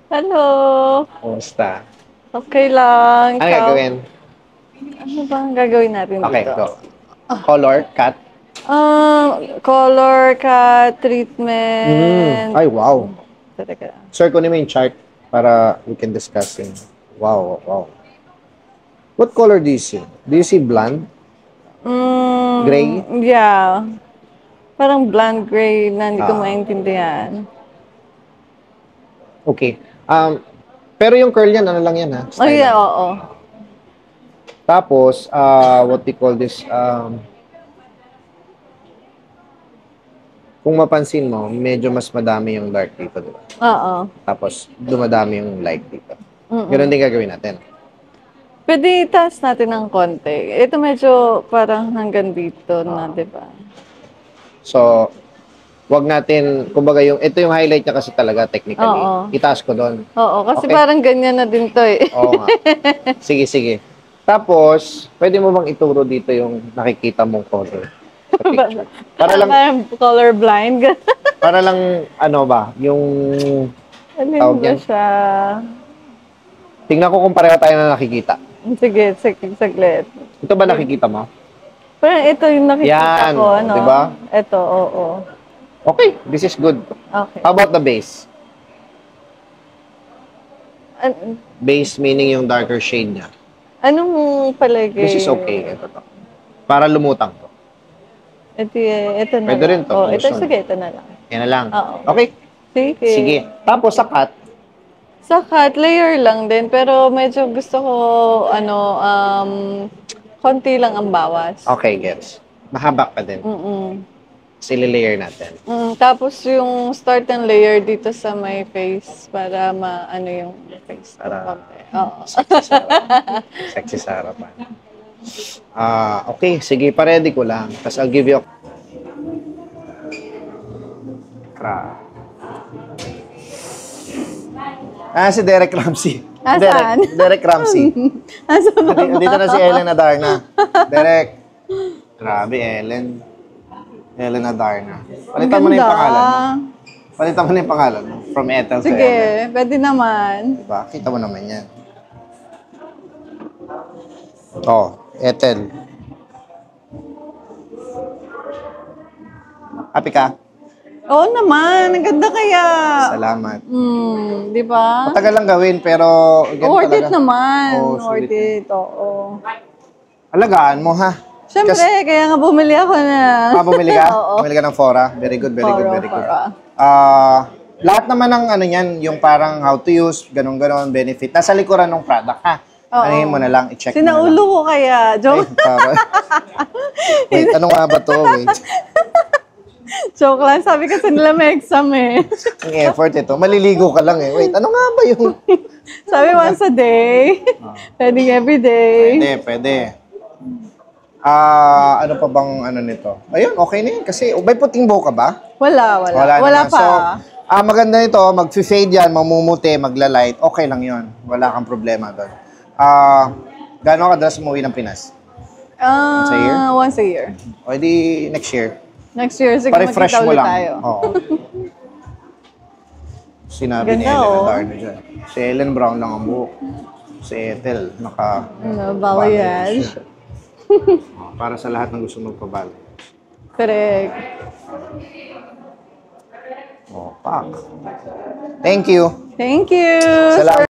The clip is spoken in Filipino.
Hello! Kumusta? Okay lang, Ano ikaw? gagawin? Ano ba ang gagawin natin Okay, dito? go. Color, cut. Color cut, treatment. Ay, wow. Talaga. Sir, kunin mo yung chart para we can discuss it. Wow, wow. What color do you see? Do you see blonde? Gray? Yeah. Parang blonde gray na hindi ko Ah, maintindihan. okay. Pero yung curl yan, ano lang yan ha? Oh Style yeah, lang yan. oo. Tapos, what we call this, kung mapansin mo, medyo mas madami yung dark dito, di ba? Oo. Tapos, dumadami yung light dito. Ganun Mm-mm. din gagawin natin. Pwede itaas natin ng konti. Ito medyo parang hanggang dito na, Ah, di ba? so, wag natin, kumbaga ito yung highlight niya kasi talaga technically. Oo. Itaas ko doon. Oo, kasi Okay? parang ganyan na din to eh. Oo nga. Sige, sige. Tapos, pwede mo bang ituro dito yung nakikita mong color sa picture? Parang color blind. Para lang, ano ba, yung Alin tawag ba yan? siya? Tingnan ko kung pareho tayo na nakikita. Sige, sige, saglit. Ito ba nakikita mo? Parang ito yung nakikita Yan, ko, oh, ano? di ba? Ito, oo. Okay, this is good. Okay. How about the base? An Base meaning yung darker shade niya. anong palagay? This is okay. Ito to. Para lumutang to. Ito na Pwede lang. rin to. Oh, Kung ito, gusto mo. sige, ito na lang. Yan na lang. Oo. Okay. Sige. Sige. Tapos sa cut, Sa cut, layer lang din, pero medyo gusto ko, konti lang ang bawas. okay, gets. Mahaba pa din. Mm-mm. Sili-layer natin. Tapos yung start ng layer dito sa my face para maano yung face ko Para konti. Oo. sexy sa harapan. Sexy sa harapan. Okay. Sige, pa-ready ko lang. Tapos I'll give you a... si Derek Ramsey. Asan? Derek Ramsey. Asa ba? Dito na si Ellen Adarna. Derek. Grabe, Ellen. Ellen Adarna. Palitan mo na yung Ganda. pangalan mo. Palitan mo na yung pangalan mo. From Ethel to Ellen. Sige, pwede naman. Diba? Kita mo naman yan. Ethel. Happy ka? Oo naman, ang ganda kaya. Salamat. Di ba? Matagal lang gawin, pero... ganun Worth it talaga. naman. Oo, Worth sulit. it, oo. Alagaan mo, ha? Siyempre, kaya nga bumili ako na. Bumili ka? Oo. Bumili ka ng Fora? Very good, very good, Fora, very good. Fora. Lahat naman ng ano yan, yung parang how to use, ganun-ganon, benefit. Nasa likuran ng product, ha? Oo. Anuhin mo na lang, i-check mo na lang. Sinaulo ko kaya. Joke, Wait, ano nga ba to? Wait. joke lang. Sabi kasi nila may exam eh. Ang effort ito. Maliligo ka lang eh. Wait, ano nga ba yung... Sabi once a day. Pwedeng every day. Pwede. Ano pa bang ano nito? Ayun, okay na yun. Kasi, may puting buhok ka ba? Wala naman. pa. So, maganda nito, mag-fade yan, mamumuti, magla-light, okay lang yun. Wala kang problema doon. Gano'n kadalas umuwi ng Pinas? Once a year? Once a year. O edi next year. Next year, sige Pa-refresh magkita mo ulit lang. tayo. Oo. Sinabi ni Ganda, Ellen oh. Adarno dyan. Si Ellen Brown lang ang buhok. Si Ethel, Balayage. para sa lahat ng gusto magpabal. Correct. Pak. Thank you. Thank you. Salamat.